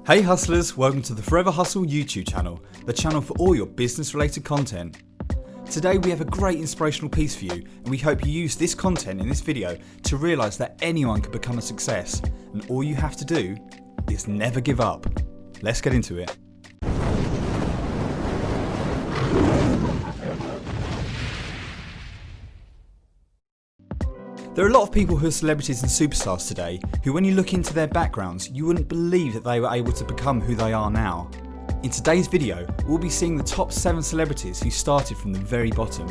Hey hustlers, welcome to the Forever Hustle YouTube channel, the channel for all your business related content. Today we have a great inspirational piece for you, and we hope you use this content in this video to realise that anyone can become a success, and all you have to do is never give up. Let's get into it. There are a lot of people who are celebrities and superstars today who, when you look into their backgrounds, you wouldn't believe that they were able to become who they are now. In today's video, we'll be seeing the top 7 celebrities who started from the very bottom.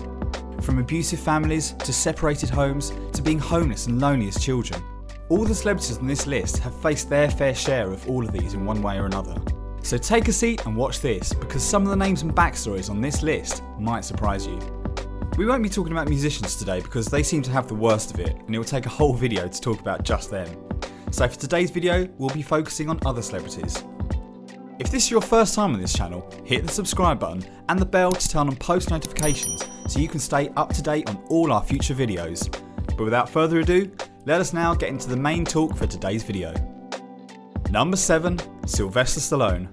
From abusive families, to separated homes, to being homeless and lonely as children. All the celebrities on this list have faced their fair share of all of these in one way or another. So take a seat and watch this, because some of the names and backstories on this list might surprise you. We won't be talking about musicians today because they seem to have the worst of it, and it will take a whole video to talk about just them. So for today's video, we'll be focusing on other celebrities. If this is your first time on this channel, hit the subscribe button and the bell to turn on post notifications so you can stay up to date on all our future videos. But without further ado, let us now get into the main talk for today's video. Number 7. Sylvester Stallone.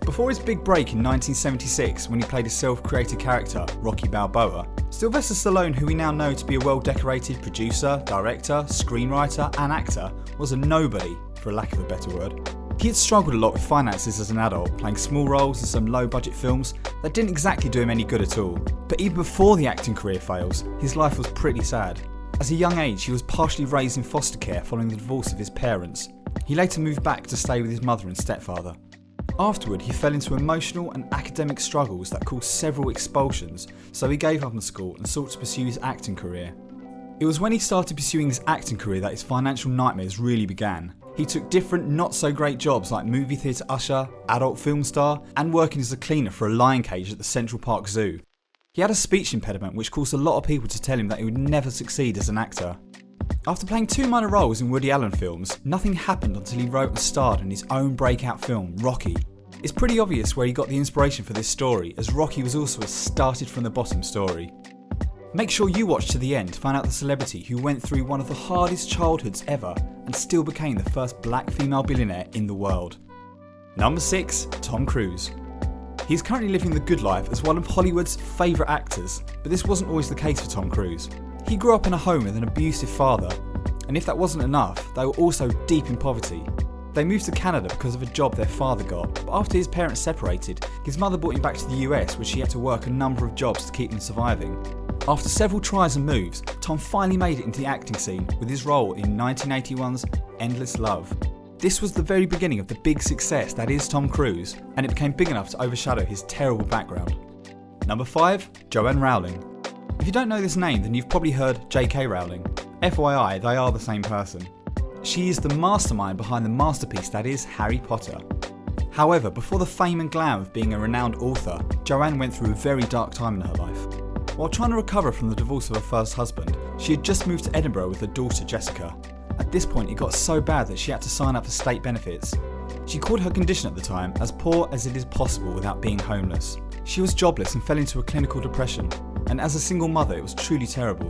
Before his big break in 1976 when he played a self-created character, Rocky Balboa, Sylvester Stallone, who we now know to be a well-decorated producer, director, screenwriter and actor, was a nobody, for a lack of a better word. He had struggled a lot with finances as an adult, playing small roles in some low-budget films that didn't exactly do him any good at all. But even before the acting career fails, his life was pretty sad. As a young age, he was partially raised in foster care following the divorce of his parents. He later moved back to stay with his mother and stepfather. Afterward, he fell into emotional and academic struggles that caused several expulsions, so he gave up on school and sought to pursue his acting career. It was when he started pursuing his acting career that his financial nightmares really began. He took different not so great jobs like movie theatre usher, adult film star, and working as a cleaner for a lion cage at the Central Park Zoo. He had a speech impediment which caused a lot of people to tell him that he would never succeed as an actor. After playing 2 minor roles in Woody Allen films, nothing happened until he wrote and starred in his own breakout film, Rocky. It's pretty obvious where he got the inspiration for this story, as Rocky was also a started from the bottom story. Make sure you watch to the end to find out the celebrity who went through one of the hardest childhoods ever and still became the first black female billionaire in the world. Number 6. Tom Cruise. He's currently living the good life as one of Hollywood's favourite actors, but this wasn't always the case for Tom Cruise. He grew up in a home with an abusive father, and if that wasn't enough, they were also deep in poverty. They moved to Canada because of a job their father got, but after his parents separated, his mother brought him back to the US, where she had to work a number of jobs to keep them surviving. After several tries and moves, Tom finally made it into the acting scene with his role in 1981's Endless Love. This was the very beginning of the big success that is Tom Cruise, and it became big enough to overshadow his terrible background. Number 5. Joanne Rowling. If you don't know this name, then you've probably heard J.K. Rowling. FYI, they are the same person. She is the mastermind behind the masterpiece that is Harry Potter. However, before the fame and glam of being a renowned author, Joanne went through a very dark time in her life. While trying to recover from the divorce of her first husband, she had just moved to Edinburgh with her daughter Jessica. At this point, it got so bad that she had to sign up for state benefits. She called her condition at the time as poor as it is possible without being homeless. She was jobless and fell into a clinical depression, and as a single mother it was truly terrible.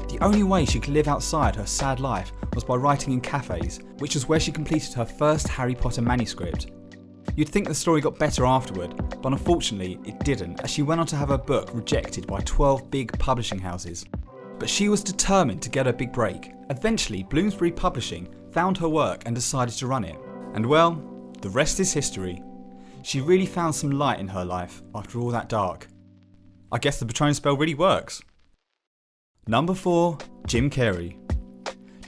The only way she could live outside her sad life was by writing in cafes, which was where she completed her first Harry Potter manuscript. You'd think the story got better afterward, but unfortunately it didn't, as she went on to have her book rejected by 12 big publishing houses. But she was determined to get her big break. Eventually, Bloomsbury Publishing found her work and decided to run it. And well, the rest is history. She really found some light in her life after all that dark. I guess the Patron spell really works. Number 4. Jim Carrey.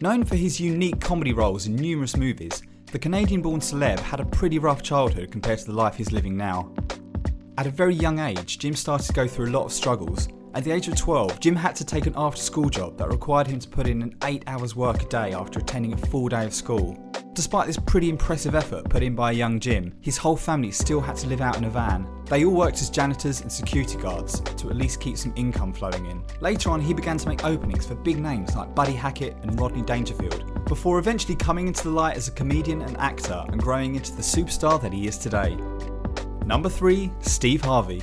Known for his unique comedy roles in numerous movies, the Canadian-born celeb had a pretty rough childhood compared to the life he's living now. At a very young age, Jim started to go through a lot of struggles. At the age of 12, Jim had to take an after-school job that required him to put in an 8 hours work a day after attending a full day of school. Despite this pretty impressive effort put in by a young Jim, his whole family still had to live out in a van. They all worked as janitors and security guards to at least keep some income flowing in. Later on, he began to make openings for big names like Buddy Hackett and Rodney Dangerfield, before eventually coming into the light as a comedian and actor and growing into the superstar that he is today. Number 3. Steve Harvey.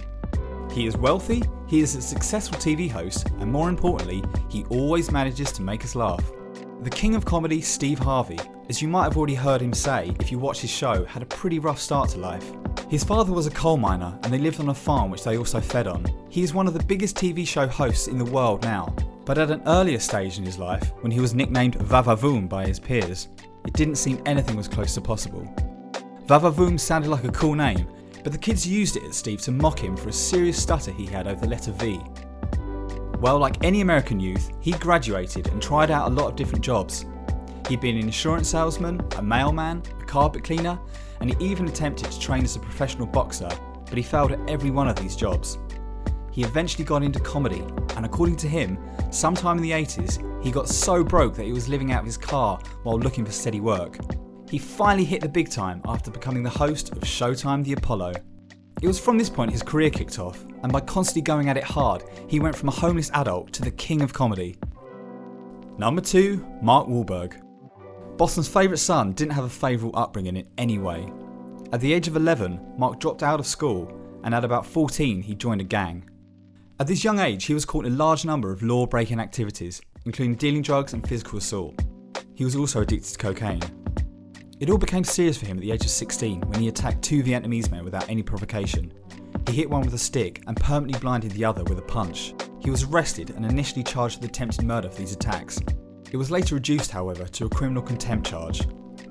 He is wealthy, he is a successful TV host, and more importantly, he always manages to make us laugh. The king of comedy, Steve Harvey, as you might have already heard him say if you watch his show, had a pretty rough start to life. His father was a coal miner and they lived on a farm which they also fed on. He is one of the biggest TV show hosts in the world now, but at an earlier stage in his life, when he was nicknamed Vavavoom by his peers, it didn't seem anything was close to possible. Vavavoom sounded like a cool name, but the kids used it at Steve to mock him for a serious stutter he had over the letter V. Well, like any American youth, he graduated and tried out a lot of different jobs. He'd been an insurance salesman, a mailman, a carpet cleaner, and he even attempted to train as a professional boxer, but he failed at every one of these jobs. He eventually got into comedy, and according to him, sometime in the 80s, he got so broke that he was living out of his car while looking for steady work. He finally hit the big time after becoming the host of Showtime The Apollo. It was from this point his career kicked off, and by constantly going at it hard, he went from a homeless adult to the king of comedy. Number 2, Mark Wahlberg. Boston's favourite son didn't have a favourable upbringing in any way. At the age of 11, Mark dropped out of school, and at about 14 he joined a gang. At this young age he was caught in a large number of law-breaking activities, including dealing drugs and physical assault. He was also addicted to cocaine. It all became serious for him at the age of 16 when he attacked 2 Vietnamese men without any provocation. He hit one with a stick and permanently blinded the other with a punch. He was arrested and initially charged with attempted murder for these attacks. It was later reduced, however, to a criminal contempt charge.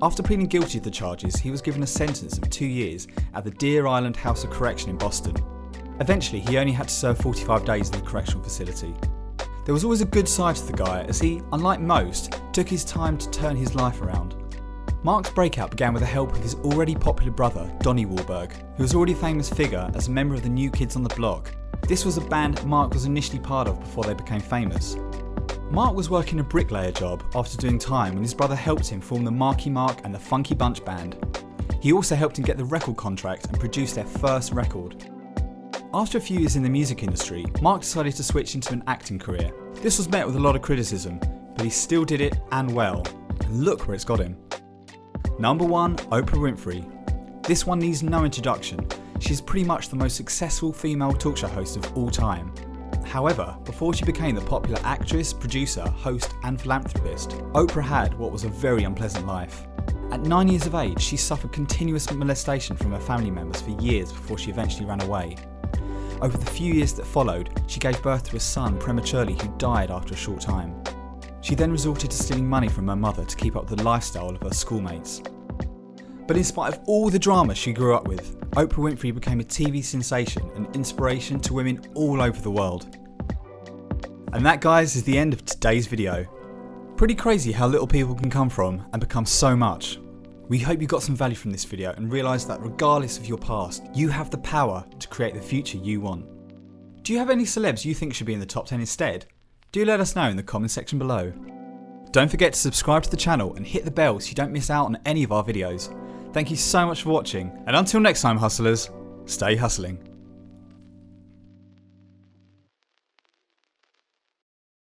After pleading guilty to the charges, he was given a sentence of 2 years at the Deer Island House of Correction in Boston. Eventually, he only had to serve 45 days in the correctional facility. There was always a good side to the guy, as he, unlike most, took his time to turn his life around. Mark's breakout began with the help of his already popular brother, Donnie Wahlberg, who was already a famous figure as a member of the New Kids on the Block. This was a band Mark was initially part of before they became famous. Mark was working a bricklayer job after doing time when his brother helped him form the Marky Mark and the Funky Bunch band. He also helped him get the record contract and produce their first record. After a few years in the music industry, Mark decided to switch into an acting career. This was met with a lot of criticism, but he still did it, and well. And look where it's got him. Number 1, Oprah Winfrey. This one needs no introduction. She's pretty much the most successful female talk show host of all time. However, before she became the popular actress, producer, host and philanthropist, Oprah had what was a very unpleasant life. At 9 years of age, she suffered continuous molestation from her family members for years before she eventually ran away. Over the few years that followed, she gave birth to a son prematurely who died after a short time. She then resorted to stealing money from her mother to keep up with the lifestyle of her schoolmates. But in spite of all the drama she grew up with, Oprah Winfrey became a TV sensation and inspiration to women all over the world. And that, guys, is the end of today's video. Pretty crazy how little people can come from and become so much. We hope you got some value from this video and realised that regardless of your past, you have the power to create the future you want. Do you have any celebs you think should be in the top 10 instead? Do let us know in the comment section below. Don't forget to subscribe to the channel and hit the bell so you don't miss out on any of our videos. Thank you so much for watching, and until next time, hustlers, stay hustling.